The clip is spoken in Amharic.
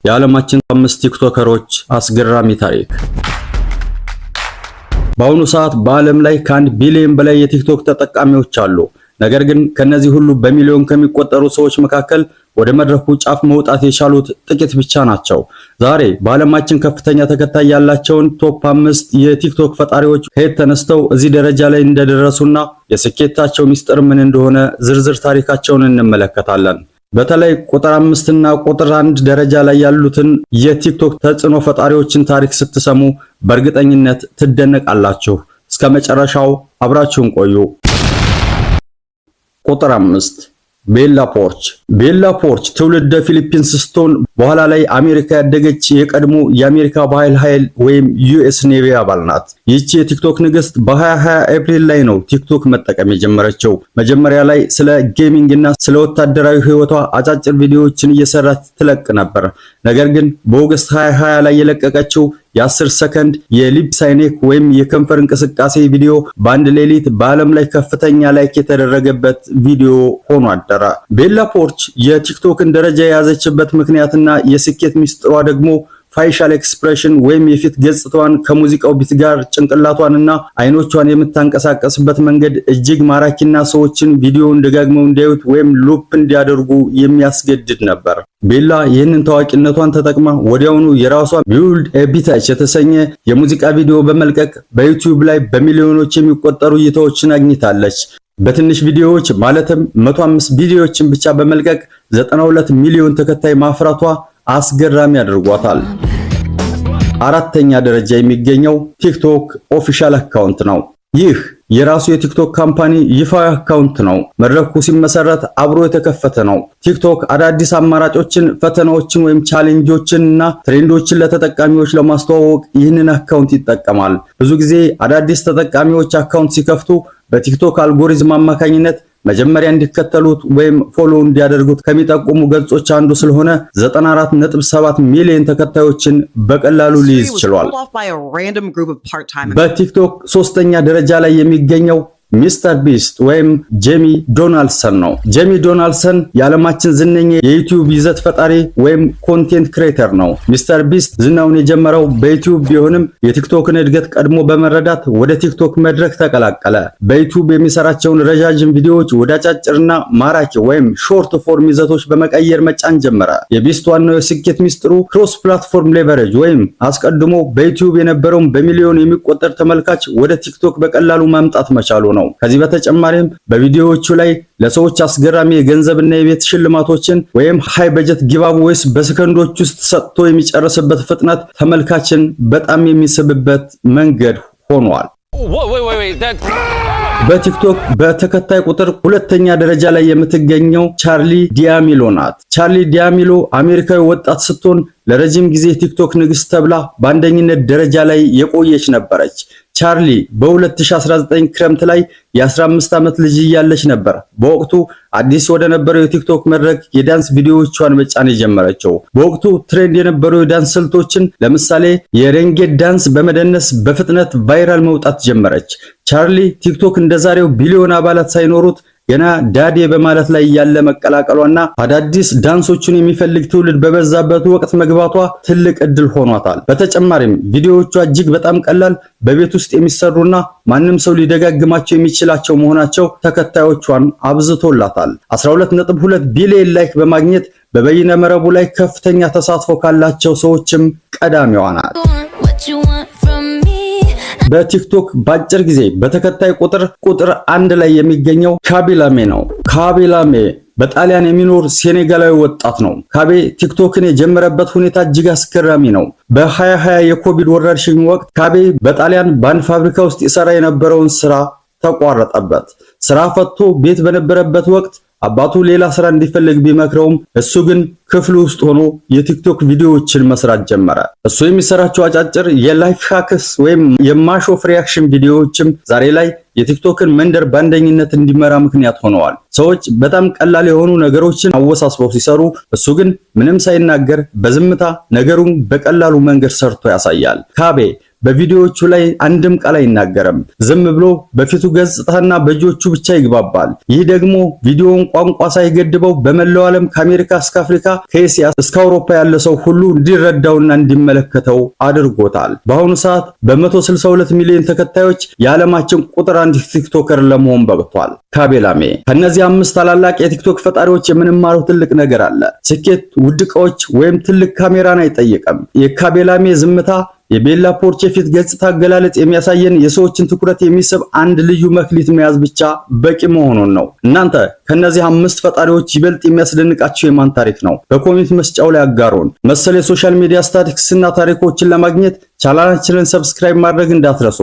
የዓለማችን 5 ቲክቶከሮች አስገራሚ ታሪክ። በአሁኑ ሰዓት በዓለም ላይ ከ1 ቢሊዮን በላይ የቲክቶክ ተጠቃሚዎች አሉ። ነገር ግን ከነዚህ ሁሉ በሚሊዮን ከሚቆጠሩ ሰዎች መካከል ወደ መድረኩ ጫፍ መውጣት የቻሉት ጥቂት ብቻ ናቸው። ዛሬ በዓለማችን ከፍተኛ ተከታይ ያላቸውን ቶፕ 5 የቲክቶክ ፈጣሪዎች ከየት ተነስተው እዚህ ደረጃ ላይ እንደደረሱና የስኬታቸው ሚስጥር ምን እንደሆነ ዝርዝር ታሪካቸውን እንመለከታለን። በተለይ ቁጥር 5 እና ቁጥር 1 ደረጃ ላይ ያሉትን የቲክቶክ ተጽዕኖ ፈጣሪዎችን ታሪክ ስትሰሙ በእርግጠኝነት ትደነቃላችሁ። እስከ መጨረሻው አብራችሁን ቆዩ። ቁጥር 5 ቤላ ፖርች። ቤላ ፖርች ትውልደ ፊሊፒንስ ስትሆን በኋላ ላይ አሜሪካ ያደገች የቀድሞ የአሜሪካ ባህል ኃይል ወይም ዩኤስ ኔቪ አባል ናት። ይህች የቲክቶክ ንግስት በ2020 ኤፕሪል ላይ ነው ቲክቶክ መጠቀም የጀመረችው። መጀመሪያ ላይ ስለ ጌሚንግ እና ስለ ወታደራዊ ህይወቷ አጫጭር ቪዲዮዎችን እየሰራች ትለቅ ነበር። ነገር ግን በኦገስት 2020 ላይ የለቀቀችው የ10 ሰከንድ የሊፕ ሳይኔክ ወይም የከንፈር እንቅስቃሴ ቪዲዮ በአንድ ሌሊት በዓለም ላይ ከፍተኛ ላይክ የተደረገበት ቪዲዮ ሆኖ አደረ። ቤላ ፖርች የቲክቶክን ደረጃ የያዘችበት ምክንያትና የስኬት ሚስጥሯ ደግሞ ፋይሻል ኤክስፕሬሽን ወይም የፊት ገጽታዋን ከሙዚቃው ቢት ጋር ጭንቅላቷንና አይኖቿን የምታንቀሳቀስበት መንገድ እጅግ ማራኪና ሰዎችን ቪዲዮውን ደጋግመው እንዲያዩት ወይም ሉፕ እንዲያደርጉ የሚያስገድድ ነበር። ቤላ ይህንን ታዋቂነቷን ተጠቅማ ወዲያውኑ የራሷ ቢውልድ ኤ ቢታች የተሰኘ የሙዚቃ ቪዲዮ በመልቀቅ በዩቲዩብ ላይ በሚሊዮኖች የሚቆጠሩ እይታዎችን አግኝታለች። በትንሽ ቪዲዮዎች ማለትም 105 ቪዲዮዎችን ብቻ በመልቀቅ 92 ሚሊዮን ተከታይ ማፍራቷ አስገራሚ አድርጓታል። አራተኛ ደረጃ የሚገኘው ቲክቶክ ኦፊሻል አካውንት ነው። ይህ የራሱ የቲክቶክ ካምፓኒ ይፋዊ አካውንት ነው። መድረኩ ሲመሰረት አብሮ የተከፈተ ነው። ቲክቶክ አዳዲስ አማራጮችን፣ ፈተናዎችን ወይም ቻሌንጆችን እና ትሬንዶችን ለተጠቃሚዎች ለማስተዋወቅ ይህንን አካውንት ይጠቀማል። ብዙ ጊዜ አዳዲስ ተጠቃሚዎች አካውንት ሲከፍቱ በቲክቶክ አልጎሪዝም አማካኝነት መጀመሪያ እንዲከተሉት ወይም ፎሎ እንዲያደርጉት ከሚጠቁሙ ገጾች አንዱ ስለሆነ 94.7 ሚሊዮን ተከታዮችን በቀላሉ ሊይዝ ችሏል። በቲክቶክ 3ኛ ደረጃ ላይ የሚገኘው ሚስተር ቢስት ወይም ጄሚ ዶናልድሰን ነው። ጄሚ ዶናልድሰን የዓለማችን ዝነኛ የዩቲዩብ ይዘት ፈጣሪ ወይም ኮንቴንት ክሬተር ነው። ሚስተር ቢስት ዝናውን የጀመረው በዩቲዩብ ቢሆንም የቲክቶክን እድገት ቀድሞ በመረዳት ወደ ቲክቶክ መድረክ ተቀላቀለ። በዩቲዩብ የሚሰራቸውን ረጃጅም ቪዲዮዎች ወደ አጫጭርና ማራኪ ወይም ሾርት ፎርም ይዘቶች በመቀየር መጫን ጀመረ። የቢስት ዋናው የስኬት ሚስጥሩ ክሮስ ፕላትፎርም ሌቨሬጅ ወይም አስቀድሞ በዩቲዩብ የነበረውን በሚሊዮን የሚቆጠር ተመልካች ወደ ቲክቶክ በቀላሉ ማምጣት መቻሉ ነው። ከዚህ በተጨማሪም በቪዲዮዎቹ ላይ ለሰዎች አስገራሚ የገንዘብና የቤት ሽልማቶችን ወይም ሃይ በጀት ጊቫዌይስ በሰከንዶች ውስጥ ሰጥቶ የሚጨርስበት ፍጥነት ተመልካችን በጣም የሚስብበት መንገድ ሆኗል። በቲክቶክ በተከታይ ቁጥር 2ኛ ደረጃ ላይ የምትገኘው ቻርሊ ዲያሚሎ ናት። ቻርሊ ዲያሚሎ አሜሪካዊ ወጣት ስትሆን ለረጅም ጊዜ ቲክቶክ ንግስት ተብላ በአንደኝነት ደረጃ ላይ የቆየች ነበረች። ቻርሊ በ2019 ክረምት ላይ የ15 ዓመት ልጅ እያለች ነበር በወቅቱ አዲስ ወደ ነበረው የቲክቶክ መድረክ የዳንስ ቪዲዮዎቿን መጫን የጀመረችው። በወቅቱ ትሬንድ የነበረው የዳንስ ስልቶችን ለምሳሌ የሬንጌት ዳንስ በመደነስ በፍጥነት ቫይራል መውጣት ጀመረች። ቻርሊ ቲክቶክ እንደዛሬው ቢሊዮን አባላት ሳይኖሩት ገና ዳዴ በማለት ላይ ያለ መቀላቀሏና አዳዲስ ዳንሶችን የሚፈልግ ትውልድ በበዛበት ወቅት መግባቷ ትልቅ እድል ሆኗታል። በተጨማሪም ቪዲዮዎቿ እጅግ በጣም ቀላል፣ በቤት ውስጥ የሚሰሩና ማንም ሰው ሊደጋግማቸው የሚችላቸው መሆናቸው ተከታዮቿን አብዝቶላታል። 12.2 ቢሊዮን ላይክ በማግኘት በበይነ መረቡ ላይ ከፍተኛ ተሳትፎ ካላቸው ሰዎችም ቀዳሚዋ ናት። በቲክቶክ በአጭር ጊዜ በተከታይ ቁጥር 1 ላይ የሚገኘው ካቢላሜ ነው። ካቢላሜ በጣሊያን የሚኖር ሴኔጋላዊ ወጣት ነው። ካቤ ቲክቶክን የጀመረበት ሁኔታ እጅግ አስገራሚ ነው። በ2020 የኮቪድ ወረርሽኝ ወቅት ካቤ በጣሊያን ባንድ ፋብሪካ ውስጥ ይሰራ የነበረውን ስራ ተቋረጠበት። ስራ ፈቶ ቤት በነበረበት ወቅት አባቱ ሌላ ስራ እንዲፈልግ ቢመክረውም እሱ ግን ክፍሉ ውስጥ ሆኖ የቲክቶክ ቪዲዮዎችን መስራት ጀመረ። እሱ የሚሰራቸው አጫጭር የላይፍ ሃክስ ወይም የማሾፍ ሪአክሽን ቪዲዮዎችም ዛሬ ላይ የቲክቶክን መንደር በአንደኝነት እንዲመራ ምክንያት ሆነዋል። ሰዎች በጣም ቀላል የሆኑ ነገሮችን አወሳስበው ሲሰሩ፣ እሱ ግን ምንም ሳይናገር በዝምታ ነገሩን በቀላሉ መንገድ ሰርቶ ያሳያል። ካቤ በቪዲዮዎቹ ላይ አንድም ቃል አይናገርም። ዝም ብሎ በፊቱ ገጽታና በእጆቹ ብቻ ይግባባል። ይህ ደግሞ ቪዲዮውን ቋንቋ ሳይገድበው በመላው ዓለም ከአሜሪካ እስከ አፍሪካ ከኤስያ እስከ አውሮፓ ያለ ሰው ሁሉ እንዲረዳውና እንዲመለከተው አድርጎታል። በአሁኑ ሰዓት በ162 ሚሊዮን ተከታዮች የዓለማችን ቁጥር 1 ቲክቶከር ለመሆን በቅቷል። ካቤላሜ ከነዚህ 5 ታላላቅ የቲክቶክ ፈጣሪዎች የምንማረው ትልቅ ነገር አለ። ስኬት ውድ ዕቃዎች ወይም ትልቅ ካሜራን አይጠይቅም። የካቤላሜ ዝምታ የቤላ ፖርች የፊት ገጽታ አገላለጽ የሚያሳየን የሰዎችን ትኩረት የሚስብ አንድ ልዩ መክሊት መያዝ ብቻ በቂ መሆኑን ነው። እናንተ ከነዚህ 5 ፈጣሪዎች ይበልጥ የሚያስደንቃችሁ የማን ታሪክ ነው? በኮሜንት መስጫው ላይ አጋሩን። መሰል የሶሻል ሚዲያ ስታቲስቲክስ እና ታሪኮችን ለማግኘት ቻናላችንን ሰብስክራይብ ማድረግ እንዳትረሱ።